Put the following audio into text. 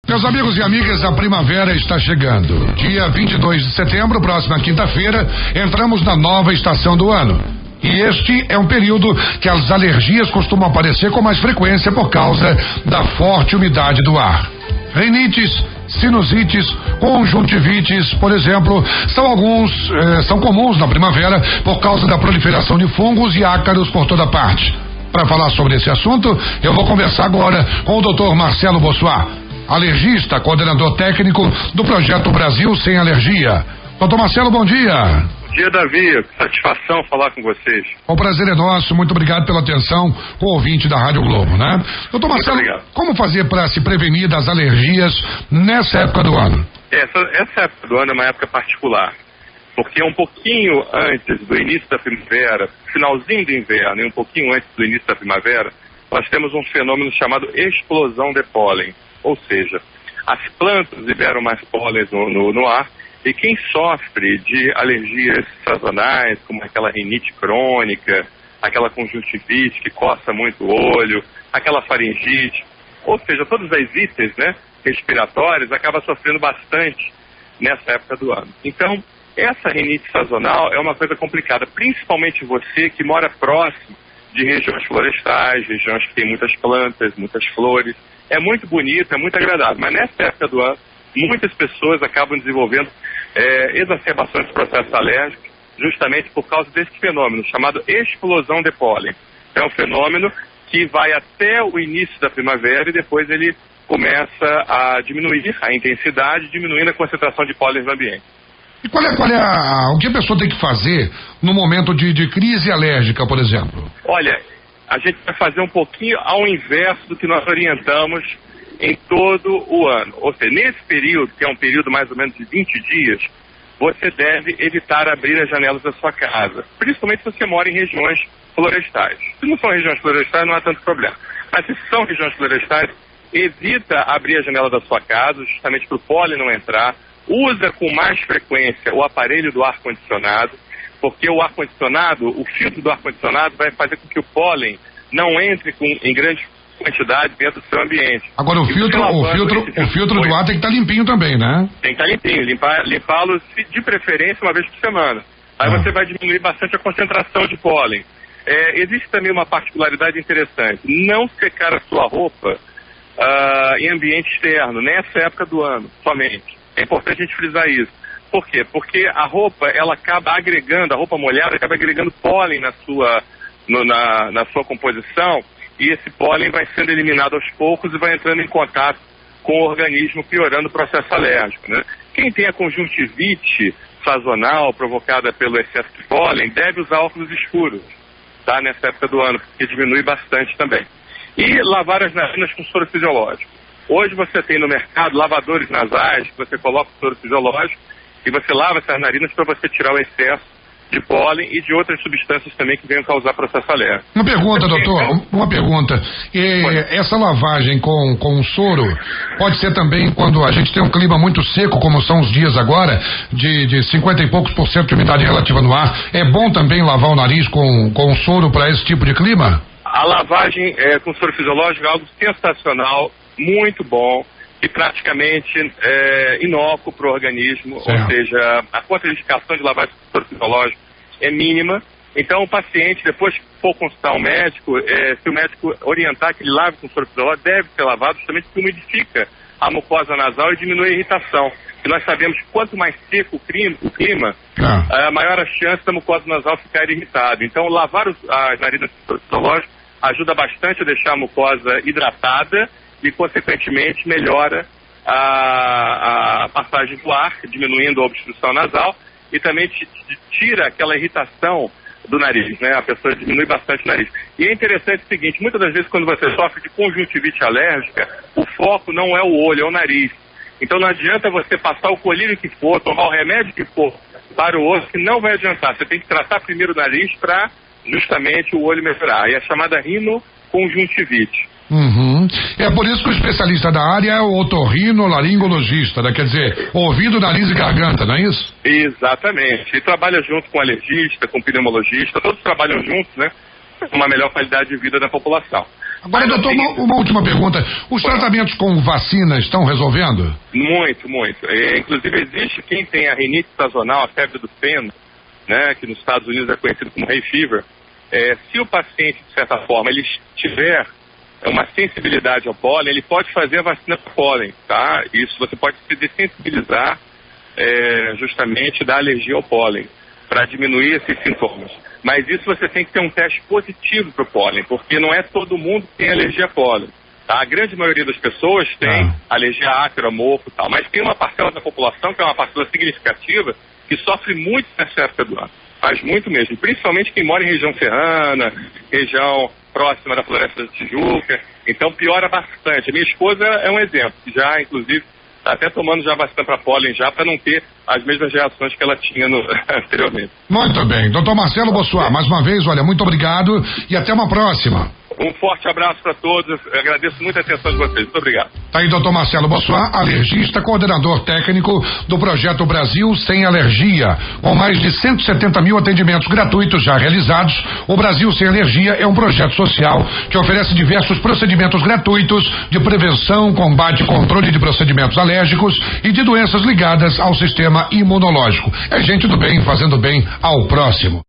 Meus amigos e amigas, a primavera está chegando. Dia 22 de setembro, próxima quinta-feira, entramos na nova estação do ano. E este é um período que as alergias costumam aparecer com mais frequência por causa da forte umidade do ar. Rinites, sinusites, conjuntivites, por exemplo, são comuns na primavera por causa da proliferação de fungos e ácaros por toda parte. Para falar sobre esse assunto, eu vou conversar agora com o Dr. Marcelo Bossuat, alergista, coordenador técnico do Projeto Brasil Sem Alergia. Doutor Marcelo, bom dia. Bom dia, Davi. Satisfação falar com vocês. O prazer é nosso. Muito obrigado pela atenção com o ouvinte da Rádio Globo, né? Doutor Marcelo, como fazer para se prevenir das alergias nessa época do ano? Essa época do ano é uma época particular, porque um pouquinho antes do início da primavera, finalzinho do inverno e um pouquinho antes do início da primavera, nós temos um fenômeno chamado explosão de pólen. Ou seja, as plantas liberam mais pólen no ar e quem sofre de alergias sazonais, como aquela rinite crônica, aquela conjuntivite que coça muito o olho, aquela faringite, ou seja, todas as ites, né, respiratórias, acaba sofrendo bastante nessa época do ano. Então, essa rinite sazonal é uma coisa complicada, principalmente você que mora próximo de regiões florestais, regiões que tem muitas plantas, muitas flores. É muito bonito, é muito agradável, mas nessa época do ano, muitas pessoas acabam desenvolvendo exacerbações de processo alérgico, justamente por causa desse fenômeno, chamado explosão de pólen. É um fenômeno que vai até o início da primavera e depois ele começa a diminuir a intensidade, diminuindo a concentração de pólen no ambiente. E o que a pessoa tem que fazer no momento de crise alérgica, por exemplo? Olha, a gente vai fazer um pouquinho ao inverso do que nós orientamos em todo o ano. Ou seja, nesse período, que é um período mais ou menos de 20 dias, você deve evitar abrir as janelas da sua casa, principalmente se você mora em regiões florestais. Se não são regiões florestais, não há tanto problema. Mas se são regiões florestais, evita abrir a janela da sua casa, justamente para o pólen não entrar. Usa com mais frequência o aparelho do ar-condicionado, porque o ar-condicionado, o filtro do ar-condicionado vai fazer com que o pólen não entre em grande quantidade dentro do seu ambiente. Agora o filtro do ar tem que estar limpinho também, né? Tem que estar limpinho, limpá-lo de preferência uma vez por semana. Aí você vai diminuir bastante a concentração de pólen. Existe também uma particularidade interessante, não secar a sua roupa em ambiente externo, nessa época do ano, somente. É importante a gente frisar isso. Por quê? Porque a roupa, ela acaba agregando, a roupa molhada acaba agregando pólen na sua composição, e esse pólen vai sendo eliminado aos poucos e vai entrando em contato com o organismo, piorando o processo alérgico, né? Quem tem a conjuntivite sazonal provocada pelo excesso de pólen deve usar óculos escuros, tá? Nessa época do ano, porque diminui bastante também. E lavar as narinas com soro fisiológico. Hoje você tem no mercado lavadores nasais, que você coloca o soro fisiológico e você lava essas narinas para você tirar o excesso de pólen e de outras substâncias também que venham causar processo alérgico. Uma pergunta, doutor, uma pergunta. Essa lavagem com soro pode ser também quando a gente tem um clima muito seco, como são os dias agora, de 50 e poucos % de umidade relativa no ar. É bom também lavar o nariz com soro para esse tipo de clima? A lavagem com soro fisiológico é algo sensacional, muito bom e praticamente inócuo para o organismo, ou seja, a contraindicação de lavagem com soro fisiológico é mínima. Então o paciente, depois que for consultar um médico, se o médico orientar que ele lave com soro fisiológico, deve ser lavado justamente porque umidifica a mucosa nasal e diminui a irritação. E nós sabemos que quanto mais seco o clima, maior a chance da mucosa nasal ficar irritada. Então lavar as narinas com soro fisiológico ajuda bastante a deixar a mucosa hidratada e, consequentemente, melhora a passagem do ar, diminuindo a obstrução nasal e também tira aquela irritação do nariz, né? A pessoa diminui bastante o nariz. E é interessante o seguinte, muitas das vezes quando você sofre de conjuntivite alérgica, o foco não é o olho, é o nariz. Então não adianta você passar o colírio que for, tomar o remédio que for para o olho, que não vai adiantar. Você tem que tratar primeiro o nariz para justamente o olho melhorar. E a chamada rinoconjuntivite. Uhum. É por isso que o especialista da área é o otorrinolaringologista, né? Quer dizer, ouvido, nariz e garganta, não é isso? Exatamente. E trabalha junto com o alergista, com o pneumologista, todos trabalham juntos, né? Com uma melhor qualidade de vida da população. Agora, doutor, uma última pergunta. Os tratamentos com vacina estão resolvendo? Muito. Inclusive, existe quem tem a rinite sazonal, a febre do feno, né, que nos Estados Unidos é conhecido como hay fever. Se o paciente, de certa forma, ele tiver uma sensibilidade ao pólen, ele pode fazer a vacina para pólen, tá? Isso você pode se dessensibilizar justamente da alergia ao pólen, para diminuir esses sintomas. Mas isso você tem que ter um teste positivo para o pólen, porque não é todo mundo que tem alergia a pólen. Tá? A grande maioria das pessoas tem alergia a ácaro, a mofo e tal, mas tem uma parcela da população, que é uma parcela significativa, que sofre muito nessa época do ano. Faz muito mesmo, principalmente quem mora em região serrana, região próxima da Floresta da Tijuca, então piora bastante. A minha esposa é um exemplo, que já, inclusive, está até tomando já vacina para pólen já, para não ter as mesmas reações que ela tinha anteriormente. Muito bem. Doutor Marcelo Bossuat, mais uma vez, olha, muito obrigado e até uma próxima. Um forte abraço para todos, eu agradeço muito a atenção de vocês, muito obrigado. Tá aí, doutor Marcelo Bossuat, alergista, coordenador técnico do projeto Brasil Sem Alergia. Com mais de 170 mil atendimentos gratuitos já realizados, o Brasil Sem Alergia é um projeto social que oferece diversos procedimentos gratuitos de prevenção, combate e controle de procedimentos alérgicos e de doenças ligadas ao sistema imunológico. É gente do bem fazendo bem ao próximo.